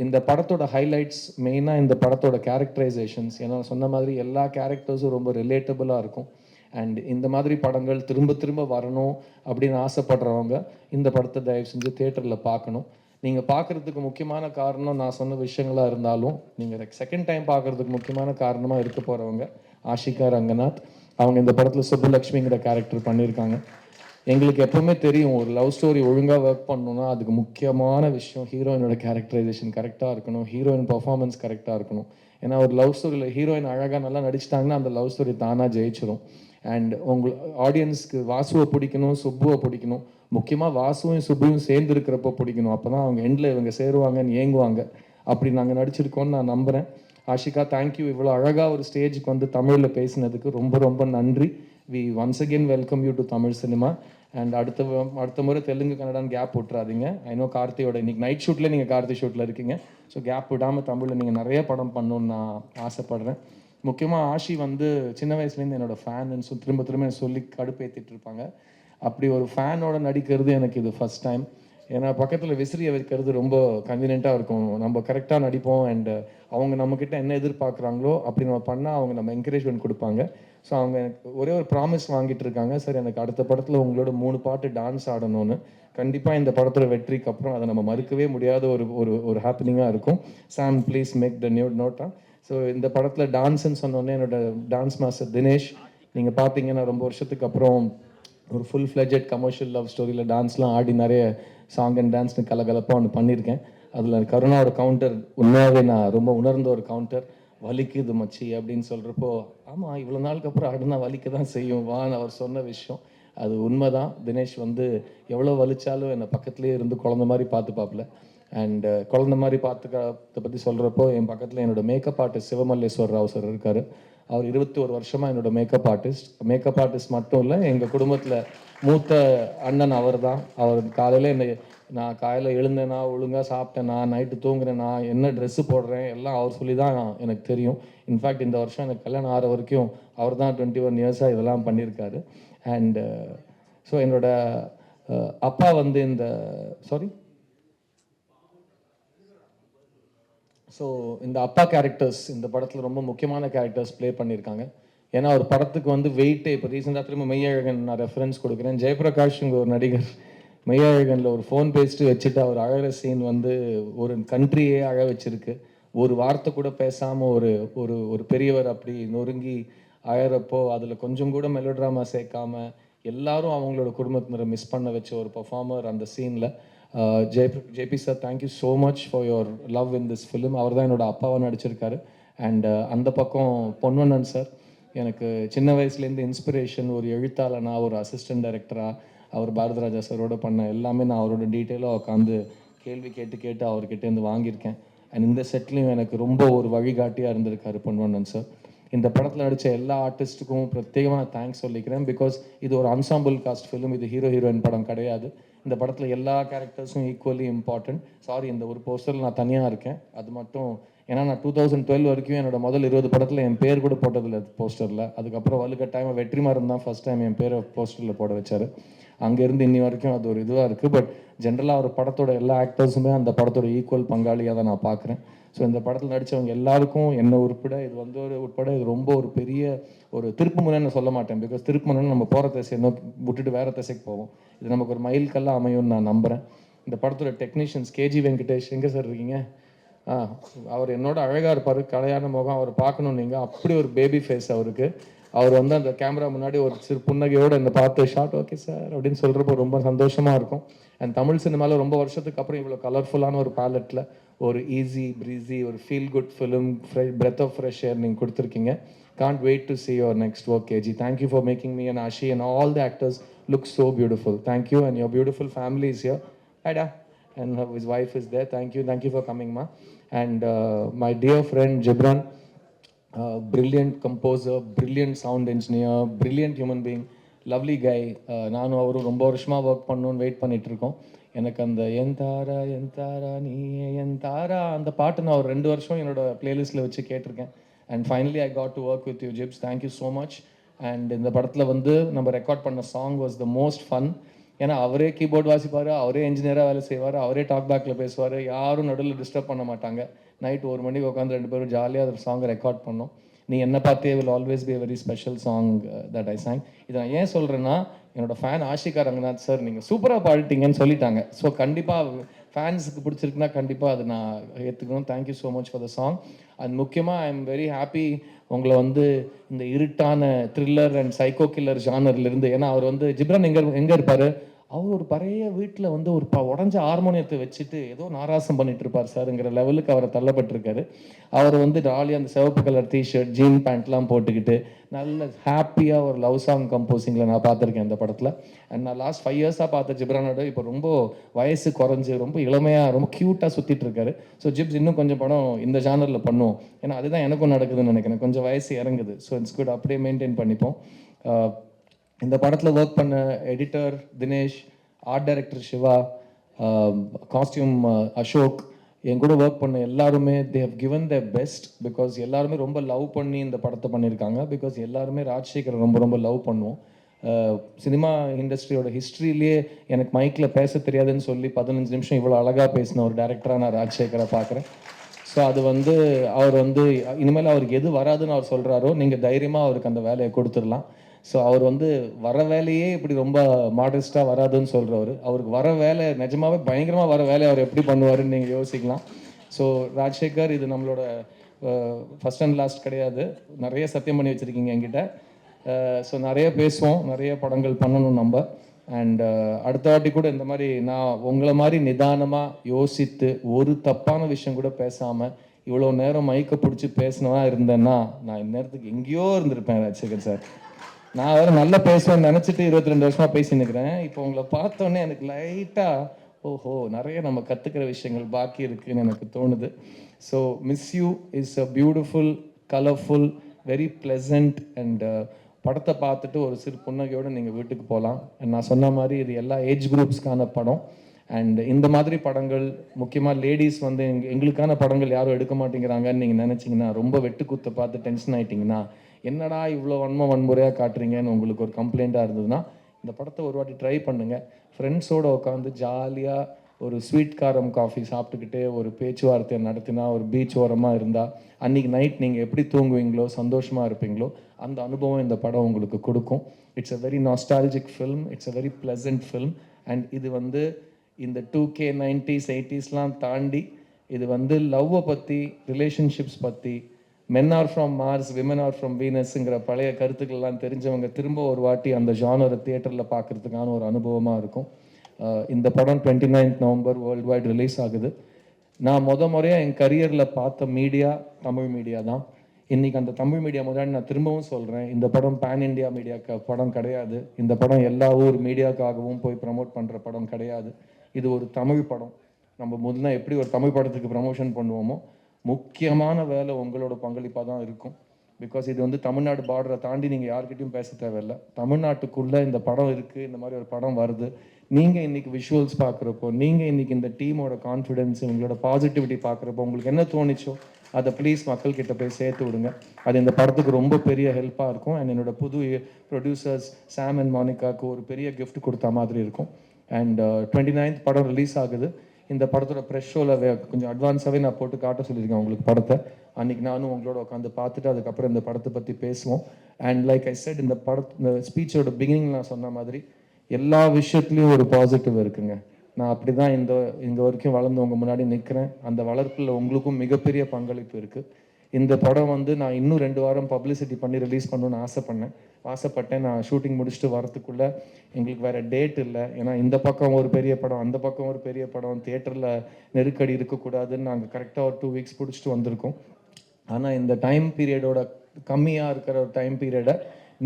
இந்த படத்தோட ஹைலைட்ஸ் மெயினாக இந்த படத்தோட கேரக்டரைசேஷன்ஸ். ஏன்னா சொன்ன மாதிரி எல்லா கேரக்டர்ஸும் ரொம்ப ரிலேட்டபுளாக இருக்கும். அண்ட் இந்த மாதிரி படங்கள் திரும்ப திரும்ப வரணும் அப்படின்னு ஆசைப்படுறவங்க இந்த படத்தை தயவு செஞ்சு தியேட்டரில் பார்க்கணும். நீங்கள் பார்க்குறதுக்கு முக்கியமான காரணம் நான் சொன்ன விஷயங்களாக இருந்தாலும், நீங்கள் செகண்ட் டைம் பார்க்குறதுக்கு முக்கியமான காரணமாக இருக்க போகிறவங்க ஆஷிகா ரங்கநாத். அவங்க இந்த படத்தில் சுப்புலக்ஷ்மிங்கிற கேரக்டர் பண்ணியிருக்காங்க. எங்களுக்கு எப்பவுமே தெரியும், ஒரு லவ் ஸ்டோரி ஒழுங்காக ஒர்க் பண்ணணும்னா அதுக்கு முக்கியமான விஷயம் ஹீரோயினோட கேரக்டரைசேஷன் கரெக்டாக இருக்கணும், ஹீரோயின் பர்ஃபார்மன்ஸ் கரெக்டாக இருக்கணும். ஏன்னா ஒரு லவ் ஸ்டோரியில் ஹீரோயின் அழகாக நல்லா நடிச்சிட்டாங்கன்னா அந்த லவ் ஸ்டோரி தானாக ஜெயிச்சிடும். அண்ட் ஆடியன்ஸ்க்கு வாசுவை பிடிக்கணும், சுப்புவை பிடிக்கணும். முக்கியமாக வாசுவையும் சுப்புவும் சேர்ந்து இருக்கிறப்போ பிடிக்கணும். அப்போ தான் அவங்க எண்டில் இவங்க சேருவாங்கன்னு ஏங்குவாங்க. அப்படி நாங்கள் நடிச்சிருக்கோன்னு நான் நம்புகிறேன். ஆஷிகா, தேங்க்யூ. இவ்வளோ அழகாக ஒரு ஸ்டேஜுக்கு வந்து தமிழில் பேசினதுக்கு ரொம்ப ரொம்ப நன்றி. We once again welcome you to Tamil cinema. And அடுத்த முறை தெலுங்கு கன்னடான்னு கேப் விட்றாதீங்க. ஐ நோ கார்த்தியோட இன்னைக்கு நைட் ஷூட்டில் நீங்கள் கார்த்தி ஷூட்டில் இருக்கீங்க. ஸோ கேப் விடாமல் தமிழில் நீங்கள் நிறைய படம் பண்ணணுன்னு நான் ஆசைப்பட்றேன். முக்கியமாக ஆஷி வந்து சின்ன வயசுலேருந்து என்னோட ஃபேன்னு திரும்ப திரும்ப சொல்லி கடுப்பேற்றிட்டு இருப்பாங்க. அப்படி ஒரு ஃபேனோட நடிக்கிறது எனக்கு இது ஃபஸ்ட் டைம். ஏன்னா பக்கத்தில் விசிறியை வைக்கிறது ரொம்ப கன்வீனியண்ட்டாக இருக்கும். நம்ம கரெக்டாக நடிப்போம். அண்ட் அவங்க நம்மக்கிட்ட என்ன எதிர்பார்க்குறாங்களோ அப்படி நம்ம பண்ணால் அவங்க நம்ம என்கரேஜ்மெண்ட் கொடுப்பாங்க. ஸோ அவங்க எனக்கு ஒரே ஒரு ப்ராமிஸ் வாங்கிட்டு இருக்காங்க, சார் எனக்கு அடுத்த படத்தில் உங்களோட 3 பாட்டு டான்ஸ் ஆடணும்னு. கண்டிப்பாக இந்த படத்தோட வெற்றிக்கு அப்புறம் அதை நம்ம மறுக்கவே முடியாத ஒரு ஒரு ஒரு ஹாப்பனிங்காக இருக்கும். சாம் ப்ளீஸ் மேக் த நோட்டா. ஸோ இந்த படத்தில் டான்ஸ்ன்னு சொன்னோன்னே என்னோட டான்ஸ் மாஸ்டர் தினேஷ், நீங்கள் பார்த்தீங்கன்னா ரொம்ப வருஷத்துக்கு அப்புறம் ஒரு ஃபுல் ஃப்ளெஜட் கமர்ஷியல் லவ் ஸ்டோரியில் டான்ஸ்லாம் ஆடி நிறைய சாங் அண்ட் டான்ஸ்னு கலகலப்பாக ஒன்று பண்ணியிருக்கேன். அதில் கருணாவோட கவுண்டர் உண்மையாகவே நான் ரொம்ப உணர்ந்த ஒரு கவுண்டர். வலிக்குது மச்சி அப்படின்னு சொல்கிறப்போ, ஆமாம் இவ்வளோ நாளுக்கு அப்புறம் ஆடுனா வலிக்க தான் செய்யும் வான்னு அவர் சொன்ன விஷயம் அது உண்மை தான். தினேஷ் வந்து எவ்வளோ வலிச்சாலும் என்னை பக்கத்துலேயே இருந்து குழந்த மாதிரி பார்த்துப்பாப்புல. அண்ட் குழந்த மாதிரி பார்த்துக்கிறத பற்றி சொல்கிறப்போ என் பக்கத்தில் என்னோட makeup artist Sivamalleswar Rao sir இருக்கார். அவர் 21 வருஷமாக என்னோட மேக்கப் ஆர்டிஸ்ட் மட்டும் இல்லை, எங்கள் குடும்பத்தில் மூத்த அண்ணன் அவர் தான். அவர் காலையில் என்னை நான் காலையில் எழுந்தேனா, ஒழுங்காக சாப்பிட்டேனா, நைட்டு தூங்குறேனா, என்ன ட்ரெஸ்ஸு போடுறேன் எல்லாம் அவர் சொல்லி தான் எனக்கு தெரியும். இன்ஃபேக்ட் இந்த வருஷம் எனக்கு கல்யாணம் ஆகிற வரைக்கும் அவர் தான் 21 இயர்ஸாக இதெல்லாம் பண்ணியிருக்காரு. அண்டு ஸோ என்னோட அப்பா வந்து இந்த ஸோ இந்த அப்பா கேரக்டர்ஸ் இந்த படத்தில் ரொம்ப முக்கியமான கேரக்டர்ஸ் ப்ளே பண்ணியிருக்காங்க. ஏன்னா ஒரு படத்துக்கு வந்து வெயிட்டே, இப்போ ரீசெண்டாக திரும்ப மெய்யழகன் நான் ரெஃபரன்ஸ் கொடுக்குறேன். ஜெயபிரகாஷ்ங்க ஒரு நடிகர் மெய்யழகனில் ஒரு ஃபோன் பேசிட்டு வச்சுட்டு அவர் அழகிற சீன் வந்து ஒரு கண்ட்ரியே அழ வச்சிருக்கு. ஒரு வார்த்தை கூட பேசாமல் ஒரு ஒரு ஒரு பெரியவர் அப்படி நொறுங்கி அழறப்போ அதில் கொஞ்சம் கூட மெலோட்ராமா சேர்க்காம எல்லாரும் அவங்களோட குடும்பத்தினரை மிஸ் பண்ண வச்ச ஒரு பர்ஃபார்மர் அந்த சீனில். JP sir, thank you so much for your love in this film. அவர் தான் என்னோட அப்பாவை நடிச்சிருக்காரு. அண்ட் அந்த பக்கம் பொன்வண்ணன் சார், எனக்கு சின்ன வயசுலேருந்து இன்ஸ்பிரேஷன். ஒரு எழுத்தாளனா, ஒரு அசிஸ்டன்ட் டைரக்டராக அவர் பாரதிராஜா சாரோட பண்ண எல்லாமே நான் அவரோட டீட்டெயிலாக உட்காந்து கேள்வி கேட்டு கேட்டு அவர்கிட்டேருந்து வாங்கியிருக்கேன். அண்ட் இந்த செட்லையும் எனக்கு ரொம்ப ஒரு வழிகாட்டியாக இருந்திருக்காரு பொன்வண்ணன் சார். இந்த படத்தில் நடித்த எல்லா ஆர்டிஸ்ட்டுக்கும் பிரத்யேகமாக தேங்க்ஸ் சொல்லிக்கிறேன். பிகாஸ் இது ஒரு அன்சாம்பிள் காஸ்ட் ஃபிலிம், இது ஹீரோ ஹீரோயின் படம் கிடையாது. இந்த படத்தில் எல்லா கேரக்டர்ஸும் ஈக்குவலி இம்பார்ட்டன்ட். சாரி, இந்த ஒரு போஸ்டரில் நான் தனியாக இருக்கேன், அது மட்டும். ஏன்னா நான் 2012 வரைக்கும் என்னோட முதல் 20 படத்தில் என் பேர் கூட போட்டதில்லை போஸ்டரில். அதுக்கப்புறம் வலுக்கட்டாயமாக வெற்றிமாறன் தான் ஃபஸ்ட் டைம் என் பேரை போஸ்டரில் போட வச்சார். அங்கேருந்து இன்னி வரைக்கும் அது ஒரு இதுவாக இருக்குது. பட் ஜென்ரலாக ஒரு படத்தோட எல்லா ஆக்டர்ஸுமே அந்த படத்தோட ஈக்குவல் பங்காளியாக தான் நான் பார்க்குறேன். ஸோ இந்த படத்தில் நடித்தவங்க எல்லாருக்கும் என்ன உட்பட இது வந்து இது ரொம்ப ஒரு பெரிய ஒரு திருப்பு முனைன்னு சொல்ல மாட்டேன். பிகாஸ் திருப்பு முனைன்னு நம்ம போகிற திசை நோக்கி விட்டுட்டு வேறு திசைக்கு போவோம். இது நமக்கு ஒரு மைல்கல்லாக அமையும்னு நான் நம்புகிறேன். இந்த படத்தோட டெக்னீஷியன்ஸ் கேஜி வெங்கடேஷ், எங்கே சார் இருக்கீங்க? அவர் என்னோட அழகாக இருப்பார், கலையான முகம். அவர் பார்க்கணும் நீங்கள், அப்படி ஒரு பேபி ஃபேஸ் அவருக்கு. அவர் வந்து அந்த கேமரா முன்னாடி ஒரு சிறு புன்னகையோடு என்னை பார்த்து ஷார்ட் ஓகே சார் அப்படின்னு சொல்கிறப்போ ரொம்ப சந்தோஷமாக இருக்கும். அண்ட் தமிழ் சினிமாவில் ரொம்ப வருஷத்துக்கு அப்புறம் இவ்வளோ கலர்ஃபுல்லான ஒரு பேலட்டில் ஒரு ஈஸி ப்ரீஸி ஒரு feel good film, breath of fresh air நீங்கள் கொடுத்துருக்கீங்க. Can't wait to see your next work, KG. Thank you for making me and Ashi and all the actors look so beautiful. Thank you, and your beautiful family is here. Ada, and his wife is there. Thank you for coming, ma. And my dear friend Gibran, brilliant composer, brilliant sound engineer, brilliant human being, lovely guy. நானும் அவரும் ரொம்ப வருஷமாக work பண்ணணும்னு wait பண்ணிட்டு இருக்கோம். எனக்கு அந்த என் தாரா நீ என் தாரா அந்த பாட்டு நான் ஒரு 2 வருஷம் என்னோட பிளேலிஸ்ட்டில் வச்சு கேட்டிருக்கேன். And finally I got to work with you zips. Thank you so much. And இந்த படத்தில் வந்து நம்ம ரெக்கார்ட் பண்ண song was the most fun. ஏன்னா அவரே கீபோர்ட் வாசிப்பார், அவரே இன்ஜினியராக வேலை செய்வார், அவரே டாக் பேக்கில் பேசுவார், யாரும் நடுவில் டிஸ்டர்ப் பண்ண மாட்டாங்க. நைட் 1 மணிக்கு உட்காந்து 2 பேரும் ஜாலியாக அந்த சாங்கை ரெக்கார்ட் பண்ணோம். நீ என்ன பார்த்தே will always be a very special song that I sang. இதை நான் ஏன் சொல்கிறேன்னா, என்னோட ஃபேன் ஆஷிகா ரங்கநாத் சார் நீங்கள் சூப்பராக பாடிட்டீங்கன்னு சொல்லிட்டாங்க. ஸோ கண்டிப்பாக ஃபேன்ஸுக்கு பிடிச்சிருக்குன்னா கண்டிப்பாக அதை நான் ஏற்றுக்கணும். Thank you so much for the song. அது முக்கியமாக ஐ எம் வெரி ஹாப்பி உங்களை வந்து இந்த இருட்டான த்ரில்லர் அண்ட் சைக்கோ கில்லர் ஜானர்லேருந்து. ஏன்னா அவர் வந்து ஜிப்ரான் எங்கே இருப்பார், அவர் ஒரு பழைய வீட்டில் வந்து ஒரு உடஞ்ச ஹார்மோனியத்தை வச்சுட்டு ஏதோ நாராசம் பண்ணிட்டு இருப்பார் சார்ங்கிற லெவலுக்கு அவரை தள்ளப்பட்டிருக்காரு. அவர் வந்து ஜாலியாக அந்த சிவப்பு கலர் டிஷர்ட் ஜீன் பேண்ட்லாம் போட்டுக்கிட்டு நல்ல ஹாப்பியாக ஒரு லவ் சாங் கம்போசிங்கில் நான் பார்த்துருக்கேன் இந்த படத்தில். அண்ட் நான் லாஸ்ட் 5 இயர்ஸாக பார்த்த ஜிப்ரானோட இப்போ ரொம்ப வயசு குறைஞ்சி ரொம்ப இளமையாக ரொம்ப க்யூட்டாக சுற்றிட்டு இருக்காரு. ஸோ ஜிப்ஸ் இன்னும் கொஞ்சம் படம் இந்த ஜானரில் பண்ணுவோம். ஏன்னா அதுதான் எனக்கும் நடக்குதுன்னு நினைக்கிறேன், கொஞ்சம் வயசு இறங்குது. ஸோ இட்ஸ் குட், அப்படியே மெயின்டைன் பண்ணிப்போம். இந்த படத்தில் ஒர்க் பண்ண editor Dinesh, art director Siva, costume Ashok, என் கூட ஒர்க் பண்ண எல்லாருமே they have given the best. Because எல்லாருமே ரொம்ப லவ் பண்ணி இந்த படத்தை பண்ணியிருக்காங்க. பிகாஸ் எல்லாருமே ராஜசேகரை ரொம்ப ரொம்ப லவ் பண்ணுவோம். சினிமா இண்டஸ்ட்ரியோட ஹிஸ்ட்ரியிலேயே எனக்கு மைக்கில் பேச தெரியாதுன்னு சொல்லி 15 நிமிஷம் இவ்வளோ அழகாக பேசின ஒரு டேரக்டராக நான் ராஜசேகரை பார்க்குறேன். ஸோ அது வந்து அவர் வந்து இனிமேல் அவருக்கு எது வராதுன்னு அவர் சொல்கிறாரோ நீங்கள் தைரியமாக அவருக்கு அந்த வேலையை கொடுத்துடலாம். ஸோ அவர் வந்து வர வேலையே இப்படி ரொம்ப மாடஸ்ட்டாக வராதுன்னு சொல்கிறவர். அவருக்கு வர வேலை நிஜமாவே பயங்கரமாக வர வேலையை அவர் எப்படி பண்ணுவாருன்னு நீங்கள் யோசிக்கலாம். ஸோ ராஜசேகர், இது நம்மளோட ஃபஸ்ட் அண்ட் லாஸ்ட் கிடையாது. நிறைய சத்தியம் பண்ணி வச்சுருக்கீங்க என்கிட்ட. ஸோ நிறைய பேசுவோம், நிறைய படங்கள் பண்ணணும் நம்ம. அண்ட் அடுத்த வாட்டி கூட இந்த மாதிரி நான் உங்களை மாதிரி நிதானமாக யோசித்து ஒரு தப்பான விஷயம் கூட பேசாமல் இவ்வளோ நேரம் மைக்கை பிடிச்சி பேசினவா இருந்தேன்னா நான் இந்நேரத்துக்கு எங்கேயோ இருந்திருப்பேன் ராஜசேகர் சார். நான் வேறு நல்லா பேசுவேன்னு நினச்சிட்டு 22 வருஷமாக பேசினுக்கிறேன். இப்போ உங்களை பார்த்தோன்னே எனக்கு லைட்டாக ஓஹோ நிறைய நம்ம கற்றுக்கிற விஷயங்கள் பாக்கி இருக்குதுன்னு எனக்கு தோணுது. So miss you is a beautiful, colourful, very pleasant. And படத்தை பார்த்துட்டு ஒரு சிறு புன்னகையோடு நீங்கள் வீட்டுக்கு போகலாம். நான் சொன்ன மாதிரி இது எல்லா ஏஜ் குரூப்ஸ்க்கான படம். அண்ட் இந்த மாதிரி படங்கள் முக்கியமாக லேடிஸ் வந்து எங்களுக்கான படங்கள் யாரும் எடுக்க மாட்டேங்கிறாங்கன்னு நீங்கள் நினச்சிங்கன்னா, ரொம்ப வெட்டுக்குத்தை பார்த்து டென்ஷன் ஆகிட்டிங்கன்னா, என்னடா இவ்வளோ வன்முறையாக காட்டுறீங்கன்னு உங்களுக்கு ஒரு கம்ப்ளைண்ட்டாக இருந்ததுன்னா இந்த படத்தை ஒரு வாட்டி ட்ரை பண்ணுங்கள். ஃப்ரெண்ட்ஸோடு உட்காந்து ஜாலியாக ஒரு ஸ்வீட் காரம் காஃபி சாப்பிட்டுக்கிட்டே ஒரு பேச்சுவார்த்தையை நடத்தினா, ஒரு பீச் ஓரமாக இருந்தால் அன்றைக்கி நைட் நீங்கள் எப்படி தூங்குவீங்களோ, சந்தோஷமாக இருப்பீங்களோ, அந்த அனுபவம் இந்த படம் உங்களுக்கு கொடுக்கும். It's a very nostalgic film, it's a very pleasant film. And இது வந்து இந்த 2K 90s 80sலாம் தாண்டி இது வந்து லவ்வை பற்றி, ரிலேஷன்ஷிப்ஸ் பற்றி, men are from Mars women are from வீனஸ்ங்கிற பழைய கருத்துக்கள்லாம் தெரிஞ்சவங்க திரும்ப ஒரு வாட்டி அந்த ஜானரை தியேட்டரில் பார்க்குறதுக்கான ஒரு அனுபவமாக இருக்கும். இந்த படம் 29th November world wide release ஆகுது. நான் முறையாக என் கரியரில் பார்த்த மீடியா தமிழ் மீடியா தான். இன்றைக்கி அந்த தமிழ் மீடியா முன்னாடி நான் திரும்பவும் சொல்கிறேன், இந்த படம் பேன் இண்டியா மீடியா படம் கிடையாது. இந்த படம் எல்லா ஊர் மீடியாக்காகவும் போய் ப்ரமோட் பண்ணுற படம் கிடையாது. இது ஒரு தமிழ் படம். நம்ம முதல்ல எப்படி ஒரு தமிழ் படத்துக்கு ப்ரமோஷன் பண்ணுவோமோ, முக்கியமான வேலை உங்களோட பங்களிப்பாக தான் இருக்கும். பிகாஸ் இது வந்து தமிழ்நாடு பார்டரை தாண்டி நீங்கள் யார்கிட்டையும் பேச தேவையில்லை. தமிழ்நாட்டுக்குள்ளே இந்த படம் இருக்குது, இந்த மாதிரி ஒரு படம் வருது. நீங்கள் இன்றைக்கி விஷுவல்ஸ் பார்க்குறப்போ, நீங்கள் இன்றைக்கி இந்த டீமோட கான்ஃபிடென்ஸ், உங்களோட பாசிட்டிவிட்டி பார்க்குறப்போ உங்களுக்கு என்ன தோணிச்சோ அதை ப்ளீஸ் மக்கள்கிட்ட போய் சேர்த்து விடுங்க. அது இந்த படத்துக்கு ரொம்ப பெரிய ஹெல்ப்பாக இருக்கும். அண்ட் என்னோட புது ப்ரொடியூசர்ஸ் சாம் அண்ட் மோனிகாவுக்கு ஒரு பெரிய கிஃப்ட் கொடுத்த மாதிரி இருக்கும். அண்ட் 29th படம் ரிலீஸ் ஆகுது. இந்த படத்தோட ப்ரெஷ் ஷோவில் கொஞ்சம் அட்வான்ஸாகவே நான் போட்டு காட்ட சொல்லியிருக்கேன் உங்களுக்கு படத்தை. அன்றைக்கி நானும் உங்களோட உட்காந்து பார்த்துட்டு அதுக்கப்புறம் இந்த படத்தை பற்றி பேசுவோம். அண்ட் லைக் ஐ செட், இந்த ஸ்பீச்சோட பிகினிங் நான் சொன்ன மாதிரி எல்லா விஷயத்துலையும் ஒரு பாசிட்டிவ் இருக்குங்க. நான் அப்படி தான் இங்கே வரைக்கும் வளர்ந்து உங்கள் முன்னாடி நிற்கிறேன். அந்த வளர்ப்பில் உங்களுக்கும் மிகப்பெரிய பங்களிப்பு இருக்குது. இந்த படம் வந்து நான் இன்னும் 2 வாரம் பப்ளிசிட்டி பண்ணி ரிலீஸ் பண்ணணுன்னு ஆசைப்பட்டேன். நான் ஷூட்டிங் முடிச்சுட்டு வரத்துக்குள்ளே எங்களுக்கு வேறு டேட் இல்லை. ஏன்னா இந்த பக்கம் ஒரு பெரிய படம், அந்த பக்கம் ஒரு பெரிய படம், தியேட்டரில் நெருக்கடி இருக்கக்கூடாதுன்னு நாங்கள் கரெக்டாக ஒரு 2 வீக்ஸ் பிடிச்சிட்டு வந்திருக்கோம். ஆனால் இந்த டைம் பீரியடோட கம்மியாக இருக்கிற ஒரு டைம் பீரியடை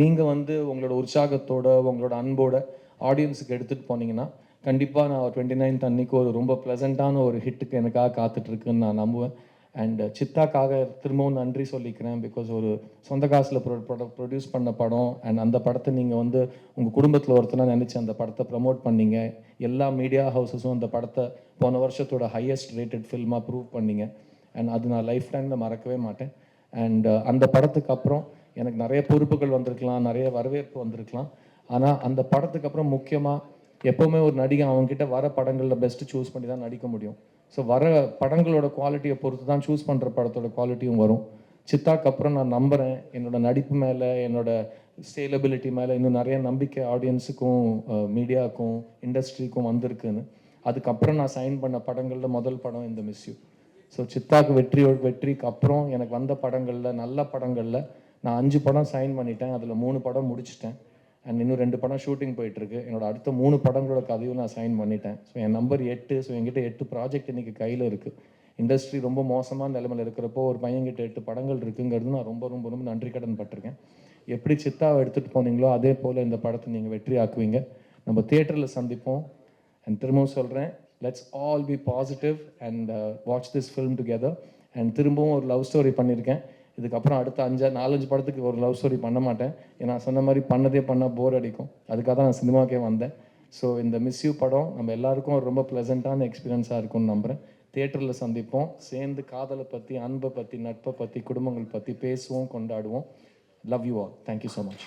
நீங்கள் வந்து உங்களோட உற்சாகத்தோட உங்களோட அன்போட ஆடியன்ஸுக்கு எடுத்துகிட்டு போனீங்கன்னா கண்டிப்பாக நான் 29th அன்னைக்கு ஒரு ரொம்ப ப்ளசண்ட்டான ஒரு ஹிட்டுக்கு எனக்காக காத்துட்ருக்குன்னு நான் நம்புவேன். அண்ட் சித்தாக்காக திரும்பவும் நன்றி சொல்லிக்கிறேன். பிகாஸ் ஒரு சொந்த காசில் ப்ரொடியூஸ் பண்ண படம். அண்ட் அந்த படத்தை நீங்கள் வந்து உங்கள் குடும்பத்தில் ஒருத்தனாக நினச்சி அந்த படத்தை ப்ரமோட் பண்ணீங்க. எல்லா மீடியா ஹவுஸஸும் அந்த படத்தை போன வருஷத்தோட ஹையஸ்ட் ரேட்டட் ஃபில்மாக ப்ரூவ் பண்ணீங்க. அண்ட் அது நான் லைஃப் டைமில் மறக்கவே மாட்டேன். அண்ட் அந்த படத்துக்கு அப்புறம் எனக்கு நிறைய பொறுப்புகள் வந்திருக்கலாம், நிறைய வரவேற்பு வந்திருக்கலாம். ஆனால் அந்த படத்துக்கு அப்புறம் முக்கியமாக எப்போவுமே ஒரு நடிகை அவங்ககிட்ட வர படங்களில் பெஸ்ட்டு சூஸ் பண்ணி தான் நடிக்க முடியும். ஸோ வர படங்களோட குவாலிட்டியை பொறுத்து தான் சூஸ் பண்ணுற படத்தோட குவாலிட்டியும் வரும். சித்தாக்கு அப்புறம் நான் நம்புகிறேன் என்னோட நடிப்பு மேலே, என்னோட சேலபிலிட்டி மேலே இன்னும் நிறைய நம்பிக்கை ஆடியன்ஸுக்கும் மீடியாவுக்கும் இண்டஸ்ட்ரிக்கும் வந்திருக்குன்னு. அதுக்கப்புறம் நான் சைன் பண்ண படங்களில் முதல் படம் இந்த மிஸ் யூ. ஸோ சித்தாக்கு வெற்றிக்கு அப்புறம் எனக்கு வந்த படங்களில் நல்ல படங்களில் நான் 5 படம் சைன் பண்ணிட்டேன். அதில் 3 படம் முடிச்சிட்டேன். அண்ட் இன்னும் 2 படம் ஷூட்டிங் போயிட்டுருக்கு. என்னோட அடுத்த 3 படங்களோட கதையும் நான் சைன் பண்ணிட்டேன். ஸோ என் நம்பர் 8. ஸோ என்கிட்ட 8 ப்ராஜெக்ட் இன்றைக்கி கையில் இருக்குது. இண்டஸ்ட்ரி ரொம்ப மோசமான நிலைமையில் இருக்கிறப்போ ஒரு பையன்கிட்ட 8 படங்கள் இருக்குங்கிறது நான் ரொம்ப ரொம்ப ரொம்ப நன்றி கடன் பட்டிருக்கேன். எப்படி சித்தாவை எடுத்துகிட்டு போனீங்களோ அதே போல் இந்த படத்தை நீங்கள் வெற்றி ஆக்குவீங்க. நம்ம தியேட்டரில் சந்திப்போம். அண்ட் திரும்பவும் சொல்கிறேன், let's all B positive and watch this film together. And திரும்பவும் ஒரு லவ் ஸ்டோரி பண்ணியிருக்கேன். இதுக்கப்புறம் அடுத்த 4-5 படத்துக்கு ஒரு லவ் ஸ்டோரி பண்ண மாட்டேன். ஏன்னா சொன்ன மாதிரி பண்ணால் போர் அடிக்கும். அதுக்காக தான் நான் சினிமாக்கே வந்தேன். ஸோ இந்த மிஸ் யூ படம் நம்ம எல்லாருக்கும் ஒரு ரொம்ப ப்ளசண்ட்டான எக்ஸ்பீரியன்ஸாக இருக்கும்னு நம்புகிறேன். தியேட்டரில் சந்திப்போம். சேர்ந்து காதலை பற்றி, அன்பை பற்றி, நட்பை பற்றி, குடும்பங்கள் பற்றி பேசுவோம், கொண்டாடுவோம். Love you all. Thank you so much.